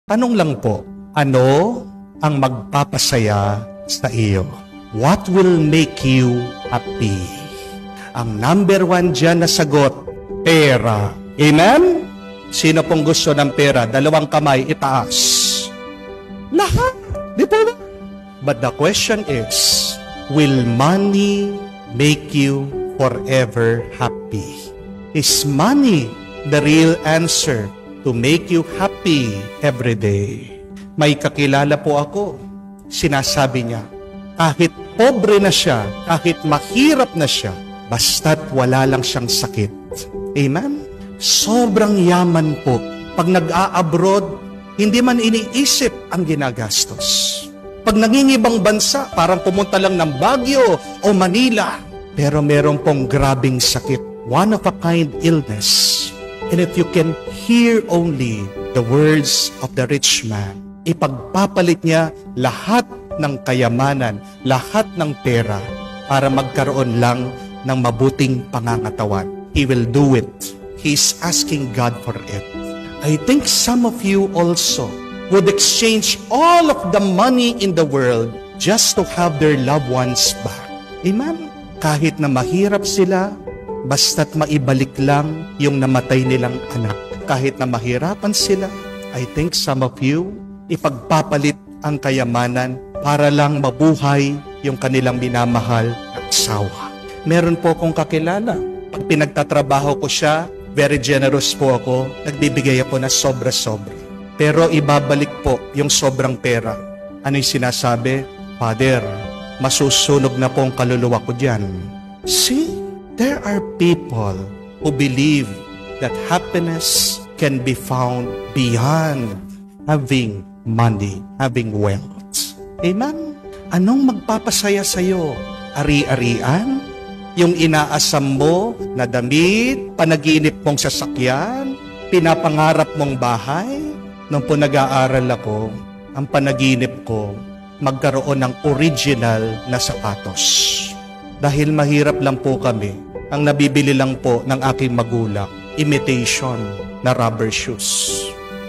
Tanong lang po, ano ang magpapasaya sa iyo? What will make you happy? Ang number 1 dyan na sagot, pera. Amen? Sino pong gusto ng pera? 2 kamay, itaas. Lahat. Di po ba? But the question is, will money make you forever happy? Is money the real answer to make you happy every day? May kakilala po ako. Sinasabi niya, kahit pobre na siya, kahit mahirap na siya, basta't wala lang siyang sakit. Amen? Sobrang yaman po. Pag nag-a-abroad, hindi man iniisip ang ginagastos. Pag nangingibang bansa, parang pumunta lang ng Baguio o Manila. Pero meron pong grabing sakit. One of a kind illness. And if you can hear only the words of the rich man, ipagpapalit niya lahat ng kayamanan, lahat ng pera para magkaroon lang ng mabuting pangangatawan. He will do it. He's asking God for it. I think some of you also would exchange all of the money in the world just to have their loved ones back. Amen? Kahit na mahirap sila, basta't maibalik lang yung namatay nilang anak. Kahit na mahirapan sila, I think some of you, ipagpapalit ang kayamanan para lang mabuhay yung kanilang minamahal na asawa. Meron po akong kakilala. Pag pinagtatrabaho ko siya, very generous po ako, nagbibigay ako na sobra-sobra. Pero ibabalik po yung sobrang pera. Ano yung sinasabi? Father, masusunog na po ang kaluluwa ko dyan. See? There are people who believe that happiness can be found beyond having money, having wealth. Amen? Anong magpapasaya sa'yo? Ari-arian? Yung inaasam mo na damit, panaginip mong sasakyan, pinapangarap mong bahay? Nung po nag-aaral ako, ang panaginip ko, magkaroon ng original na sapatos. Dahil mahirap lang po kami, ang nabibili lang po ng aking magulang, imitation na rubber shoes.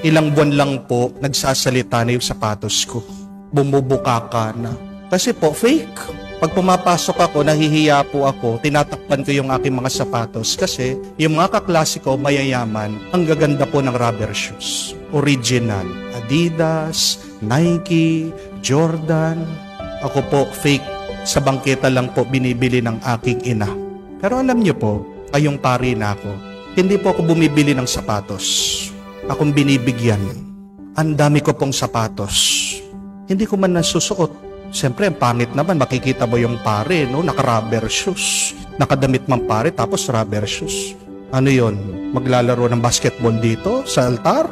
Ilang buwan lang po, nagsasalita na yung sapatos ko. Bumubuka ka na. Kasi po, fake. Pag pumapasok ako, nahihiya po ako, tinatakpan ko yung aking mga sapatos kasi yung mga kaklase ko, mayayaman, ang gaganda po ng rubber shoes. Original. Adidas, Nike, Jordan. Ako po, fake. Sa bangketa lang po binibili ng aking ina. Pero alam niyo po, kayong pari na ako, hindi po ako bumibili ng sapatos. Akong binibigyan. Ang dami ko pong sapatos. Hindi ko man nasusuot. Siyempre, ang pangit naman, makikita mo yung pare, no? Naka-rubber shoes. Nakadamit mang pare, tapos rubber shoes. Ano yon? Maglalaro ng basketball dito sa altar?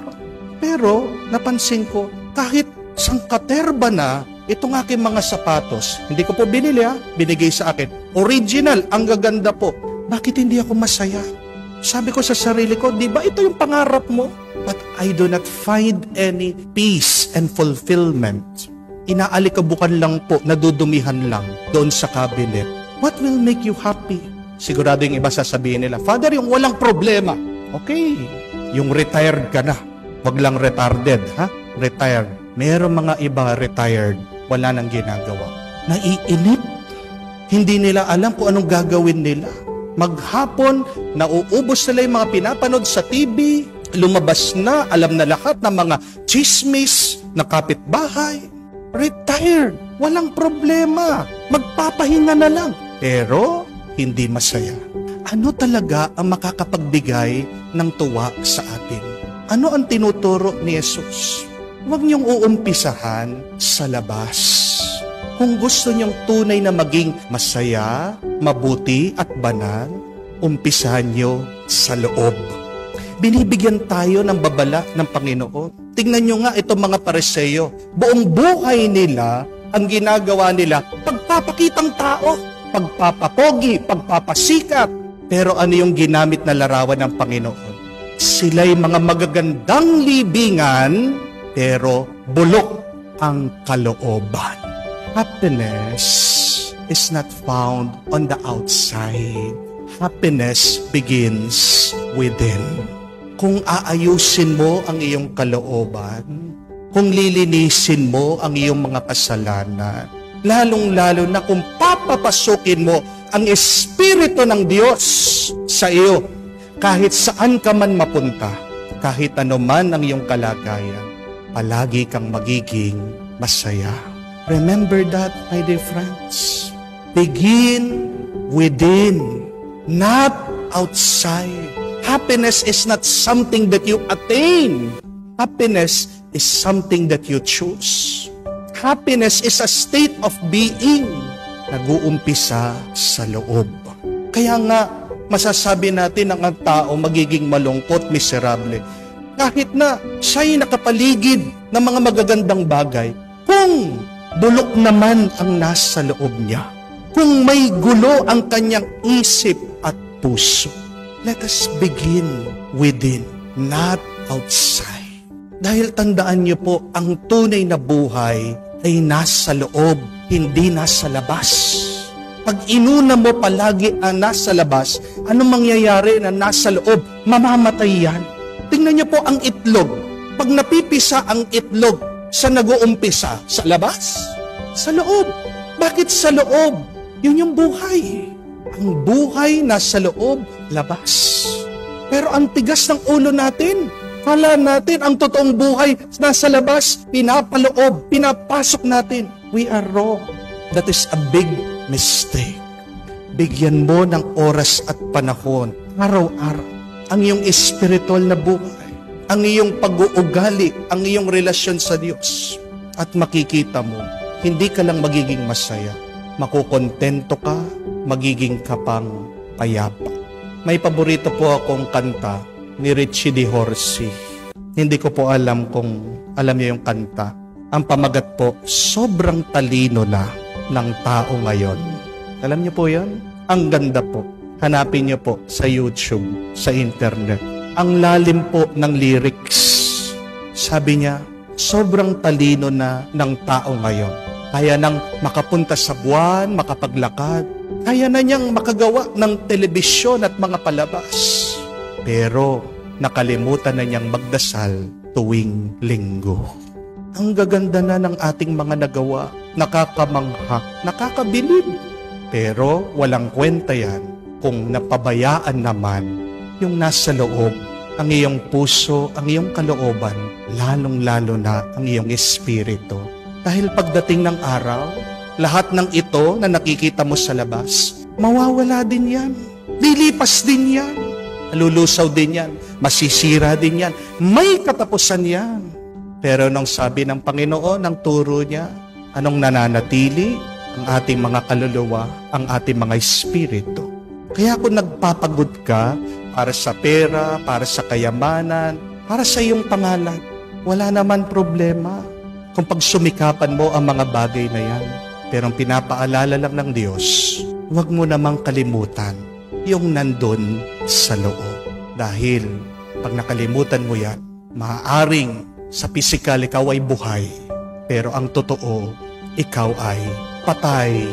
Pero, napansin ko, kahit sangkaterba na, itong aking mga sapatos, hindi ko po binili binigay sa akin. Original, ang gaganda po. Bakit hindi ako masaya? Sabi ko sa sarili ko, di ba ito yung pangarap mo? But I do not find any peace and fulfillment. Inaalikabukan lang po, nadudumihan lang doon sa cabinet. What will make you happy? Sigurado yung iba sasabihin nila, Father, yung walang problema. Okay, yung retired ka na. Wag lang retarded, ha? Retired. Meron mga iba retired, wala nang ginagawa. Naiinip. Hindi nila alam kung anong gagawin nila. Maghapon, nauubos nila yung mga pinapanood sa TV, lumabas na, alam na lahat ng mga chismis na kapitbahay. Retired, walang problema, magpapahinga na lang. Pero, hindi masaya. Ano talaga ang makakapagbigay ng tuwa sa atin? Ano ang tinuturo ni Jesus? Huwag niyong uumpisahan sa labas. Kung gusto niyong tunay na maging masaya, mabuti at banal, umpisahan niyo sa loob. Binibigyan tayo ng babala ng Panginoon. Tingnan nyo nga itong mga Pariseo. Buong buhay nila, ang ginagawa nila, pagpapakitang tao, pagpapapogi, pagpapasikat. Pero ano yung ginamit na larawan ng Panginoon? Sila'y mga magagandang libingan, pero bulok ang kalooban. Happiness is not found on the outside. Happiness begins within. Kung aayusin mo ang iyong kalooban, kung lilinisin mo ang iyong mga kasalanan. Lalong-lalo na kung papapasukin mo ang Espiritu ng Diyos sa iyo, kahit saan ka man mapunta, kahit ano man ang iyong kalagayan, palagi kang magiging masaya. Remember that, my dear friends. Begin within, not outside. Happiness is not something that you attain. Happiness is something that you choose. Happiness is a state of being. Nag-uumpisa sa loob. Kaya nga, masasabi natin ang tao magiging malungkot, miserable. Kahit na siya'y nakapaligid ng mga magagandang bagay, kung bulok naman ang nasa loob niya, kung may gulo ang kanyang isip at puso. Let us begin within, not outside. Dahil tandaan niyo po, ang tunay na buhay ay nasa loob, hindi nasa labas. Pag inuna mo palagi ang nasa labas, anong mangyayari na nasa loob? Mamamatay yan. Tingnan niyo po ang itlog. Pag napipisa ang itlog, saan nag-uumpisa? Sa labas? Sa loob. Bakit sa loob? Yun yung buhay. Ang buhay nasa loob, labas. Pero ang tigas ng ulo natin, kala natin ang totoong buhay nasa labas, pinapaloob, pinapasok natin. We are wrong. That is a big mistake. Bigyan mo ng oras at panahon, araw-araw, ang iyong espiritual na buhay, ang iyong pag-uugali, ang iyong relasyon sa Diyos. At makikita mo, hindi ka lang magiging masaya, makukontento ka, magiging kapang payapa. May paborito po akong kanta ni Richie Di Horsi. Hindi ko po alam kung alam niyo yung kanta. Ang pamagat po, sobrang talino na ng tao ngayon. Alam niyo po yan? Ang ganda po. Hanapin niyo po sa YouTube, sa internet. Ang lalim po ng lyrics. Sabi niya, sobrang talino na ng tao ngayon. Kaya nang makapunta sa buwan, makapaglakad. Kaya na niyang makagawa ng telebisyon at mga palabas. Pero nakalimutan na niyang magdasal tuwing linggo. Ang gaganda na ng ating mga nagawa, nakakamanghak, nakakabilib. Pero walang kwenta yan kung napabayaan naman yung nasa loob, ang iyong puso, ang iyong kalooban, lalong-lalo na ang iyong espiritu. Dahil pagdating ng araw, lahat ng ito na nakikita mo sa labas, mawawala din yan. Lilipas din yan. Lulusaw din yan. Masisira din yan. May katapusan yan. Pero nung sabi ng Panginoon, ng turo niya, anong nananatili? Ang ating mga kaluluwa, ang ating mga espiritu. Kaya kung nagpapagod ka para sa pera, para sa kayamanan, para sa iyong pangalan, wala naman problema kung pagsumikapan mo ang mga bagay na yan. Pero ang pinapaalala lang ng Diyos, huwag mo namang kalimutan yung nandun sa loob. Dahil pag nakalimutan mo yan, maaaring sa pisikal ikaw ay buhay, pero ang totoo, ikaw ay patay.